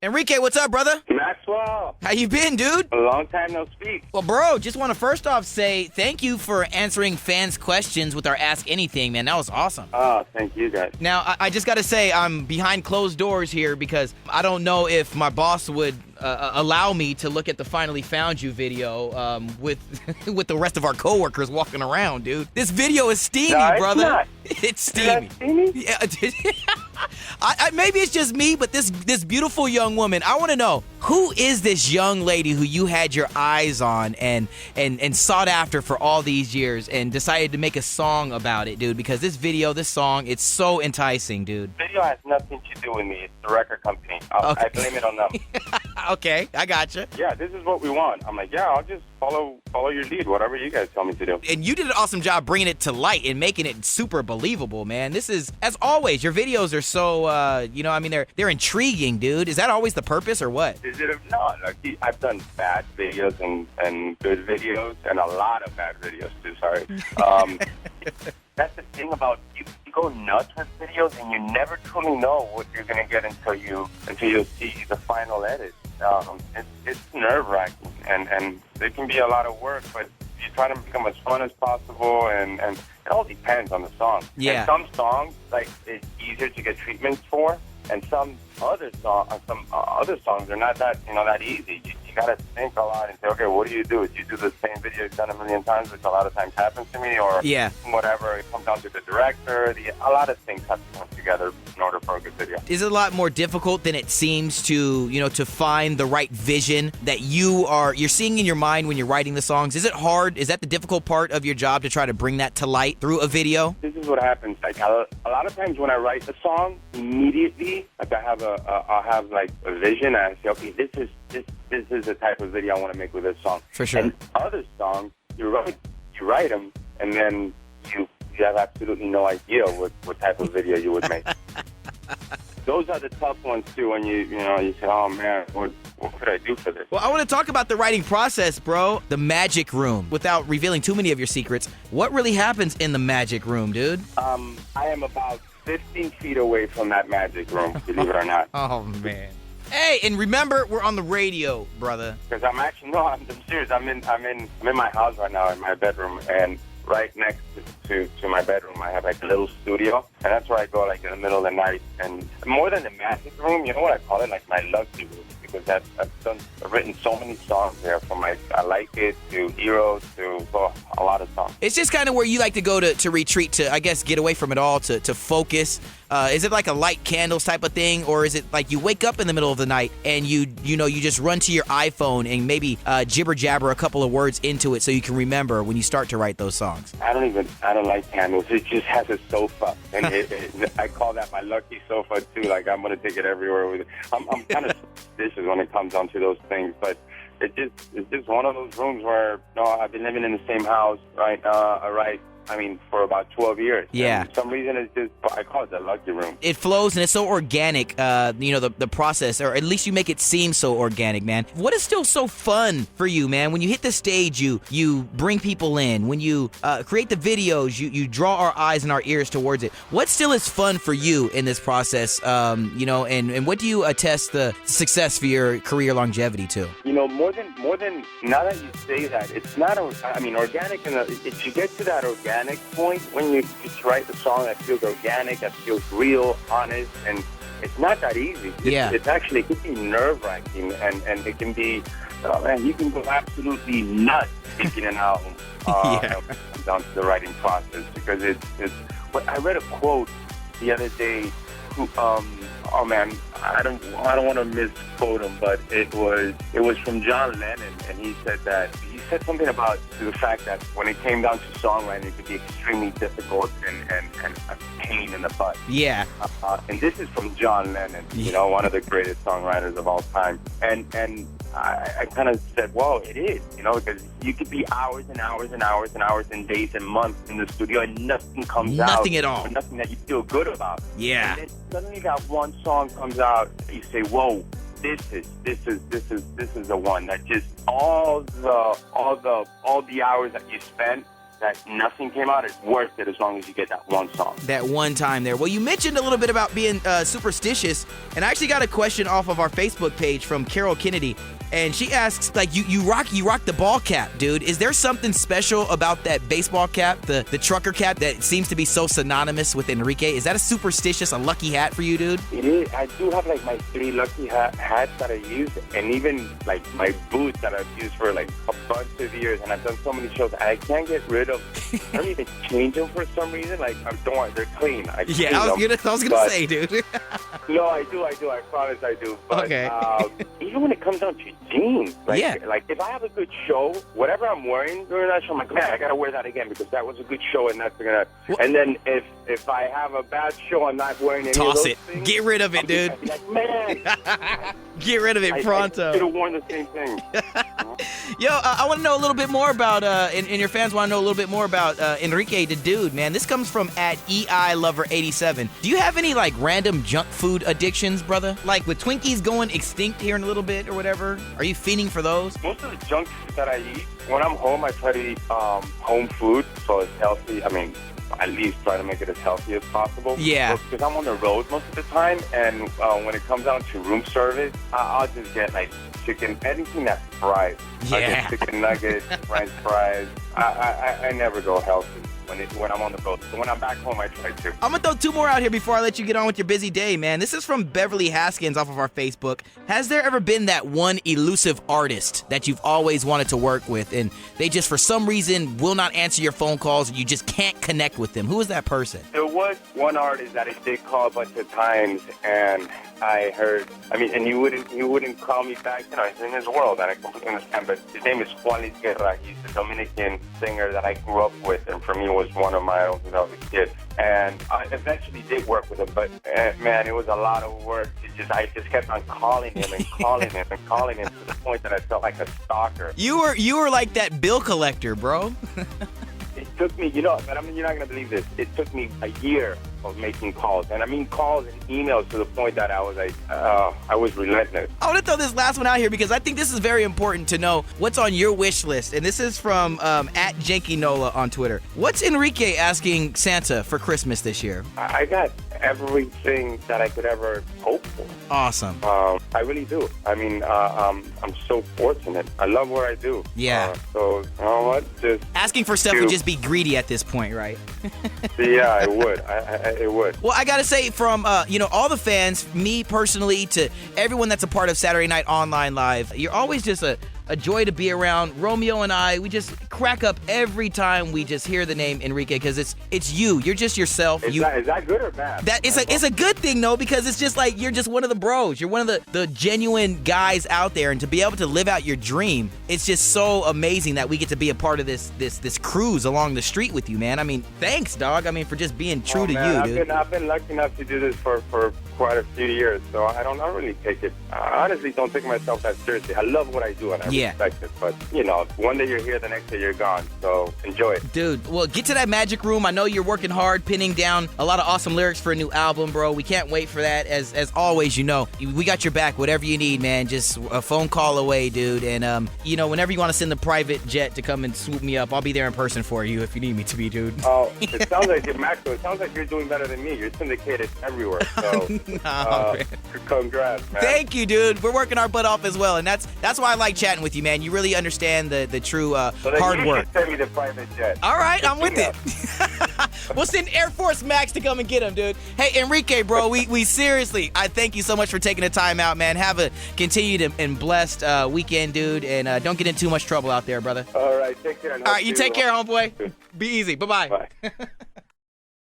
Enrique, what's up, brother? Maxwell, How you been, dude? a long time no speak. Well, bro, just want to first off say thank you for answering fans' questions with our Ask Anything, man. That was awesome. Oh, thank you guys. Now, I just got to say I'm behind closed doors here because I don't know if my boss would allow me to look at the Finally Found You video with with the rest of our coworkers walking around, dude. This video is steamy, No, it's brother. not. It's Is that steamy. steamy? Yeah, maybe it's just me, but this beautiful young woman, I want to know, who is this young lady who you had your eyes on and sought after for all these years and decided to make a song about it, dude? Because this video, this song, it's so enticing, dude. Video has nothing to do with me. It's the record company. Okay. I blame it on them. Okay, I gotcha. Yeah, this is what we want. I'm like, yeah, I'll just follow your lead, whatever you guys tell me to do. And you did an awesome job bringing it to light and making it super believable, man. This is, as always, your videos are so, they're intriguing, dude. Is that always the purpose or what? Is it no? Like, I've done bad videos and good videos, and a lot of bad videos too. Sorry. That's the thing about you go nuts with videos, and you never truly know what you're gonna get until you see the final edit. It's nerve-wracking, and it can be a lot of work, but you try to make them as fun as possible, and it all depends on the song. Yeah. And some songs, like, it's easier to get treatments for, and some other songs are not that easy. You gotta think a lot and say, okay, what do? You do the same video you've done a million times, which a lot of times happens to me, or Yeah. whatever. It comes down to the director. A lot of things have to come together in order for a good video. Is it a lot more difficult than it seems to, to find the right vision that you're seeing in your mind when you're writing the songs? Is it hard? Is that the difficult part of your job, to try to bring that to light through a video? This is what happens. Like, a lot of times when I write a song, immediately, like, I'll have like a vision, and I say, okay, this is the type of video I want to make with this song. For sure. And other songs, you write them, and then you have absolutely no idea what type of video you would make. Those are the tough ones too. When you say, oh man, what could I do for this? Well, I want to talk about the writing process, bro. The magic room. Without revealing too many of your secrets, what really happens in the magic room, dude? I am about 15 feet away from that magic room, believe it or not. Oh, man. Hey, and remember, we're on the radio, brother. Because I'm serious. I'm in my house right now, in my bedroom, and right next to my bedroom, I have like a little studio, and that's where I go like in the middle of the night. And more than the magic room, you know what I call it? Like my lucky room, because I've written so many songs there, from like I Like It to Heroes to a lot of songs. It's just kind of where you like to go to retreat, to, I guess, get away from it all, to focus. Is it like a light candles type of thing, or is it like you wake up in the middle of the night and you just run to your iPhone and maybe jibber jabber a couple of words into it so you can remember when you start to write those songs? I don't like candles. It just has a sofa, and I call that my lucky sofa too. Like, I'm gonna take it everywhere with it. I'm kind of suspicious when it comes down to those things, but it's just one of those rooms where I've been living in the same house for about 12 years. Yeah. And for some reason, it's just, I call it the lucky room. It flows, and it's so organic, the process, or at least you make it seem so organic, man. What is still so fun for you, man? When you hit the stage, you bring people in. When you create the videos, you draw our eyes and our ears towards it. What still is fun for you in this process, and what do you attest the success for your career longevity to? More than, now that you say that, it's not, organic, if you get to that organic point, when you just write a song that feels organic, that feels real, honest, and it's not that easy. It's actually, it can be nerve-wracking, and it can be, you can go absolutely nuts making an album. Down to the writing process, because it's. I read a quote the other day. I don't want to misquote him, but it was from John Lennon, and he said something about the fact that when it came down to songwriting, it could be extremely difficult and a pain in the butt. Yeah. And this is from John Lennon, one of the greatest songwriters of all time. And I kind of said, well, it is, because you could be hours and hours and hours and hours and days and months in the studio, and nothing comes out. Nothing at all. Nothing that you feel good about. Yeah. And then suddenly that one song comes out, you say, whoa, this is the one that just all the hours that you spent that nothing came out, it's worth it as long as you get that one song. That one time there. Well, you mentioned a little bit about being superstitious, and I actually got a question off of our Facebook page from Carol Kennedy. And she asks, like, you rock the ball cap, dude. Is there something special about that baseball cap, the trucker cap, that seems to be so synonymous with Enrique? Is that a superstitious, a lucky hat for you, dude? It is. I do have, like, my 3 lucky hats that I use, and even, like, my boots that I've used for, like, a bunch of years, and I've done so many shows, I can't get rid of. I don't even change them for some reason. Like, don't worry, they're clean. I was gonna say, dude. No, I do. I promise I do. But, okay. Even when it comes down to jeans, like if I have a good show, whatever I'm wearing during that show, I'm like, man, I gotta wear that again because that was a good show, and that's gonna. And then if I have a bad show, I'm not wearing any of those things. Get rid of it, dude. Like, man, get rid of it pronto. I should have worn the same thing. Yo, I want to know a little bit more about, and your fans want to know a little bit more about Enrique the Dude, man. This comes from @EILover87. Do you have any, like, random junk food addictions, brother? Like, with Twinkies going extinct here in a little bit or whatever? Are you fiending for those? Most of the junk food that I eat, when I'm home, I try to eat home food, so it's healthy. I mean, at least try to make it as healthy as possible. Yeah. Because I'm on the road most of the time, and when it comes down to room service, I'll just get, like, chicken, anything that's fried. Yeah. I get chicken nuggets, French fries. I never go healthy when I'm on the road. So when I'm back home, I try to. I'm going to throw 2 more out here before I let you get on with your busy day, man. This is from Beverly Haskins off of our Facebook. Has there ever been that one elusive artist that you've always wanted to work with, and they just, for some reason, will not answer your phone calls, and you just can't connect with them? Who is that person? There was one artist that I did call a bunch of times, and I heard, and he wouldn't call me back. You know, he's in his world, and I completely understand. But his name is Juan Luis Guerra. He's a Dominican singer that I grew up with, and for me was one of my own when I was a kid. And I eventually did work with him, but man, it was a lot of work. I just kept on calling him and calling him and calling him to the point that I felt like a stalker. You were like that bill collector, bro. It took me, you're not going to believe this. It took me a year of making calls. And I mean calls and emails to the point that I was relentless. I want to throw this last one out here because I think this is very important to know what's on your wish list. And this is from @JankyNola on Twitter. What's Enrique asking Santa for Christmas this year? I got everything that I could ever hope for. Awesome. I really do. I mean, I'm so fortunate. I love what I do. Yeah. So, you know what? Just asking for stuff would just be greedy at this point, right? Yeah, it would. It would. Well, I got to say, from, all the fans, me personally, to everyone that's a part of Saturday Night Online Live, you're always just a joy to be around. Romeo and I, we just crack up every time we just hear the name Enrique because it's you. You're just yourself. Is that good or bad? It's a good thing, though, because it's just like you're just one of the bros. You're one of the genuine guys out there, and to be able to live out your dream, it's just so amazing that we get to be a part of this cruise along the street with you, man. I mean, thanks, dog. I mean, for just being true to you, dude. I've been lucky enough to do this for quite a few years, so I don't really take it. I honestly don't take myself that seriously. I love what I do, and I respect it. But, one day you're here, the next day you're gone. So enjoy it. Dude, well, get to that magic room. I know you're working hard, pinning down a lot of awesome lyrics for a new album, bro. We can't wait for that. As always, we got your back. Whatever you need, man, just a phone call away, dude. And, whenever you want to send the private jet to come and swoop me up, I'll be there in person for you if you need me to be, dude. Oh, it sounds like it sounds like you're doing better than me. You're syndicated everywhere. So, congrats, man. Thank you, dude. We're working our butt off as well, and that's why I like chatting with you, man. You really understand the true hard work. Send me the private jet. All right, I'm with it. We'll send Air Force Max to come and get him, dude. Hey, Enrique, bro, we seriously, I thank you so much for taking the time out, man. Have a continued and blessed weekend, dude, and don't get in too much trouble out there, brother. All right, take care. All right, you take care, homeboy. Be easy. Bye-bye. Bye.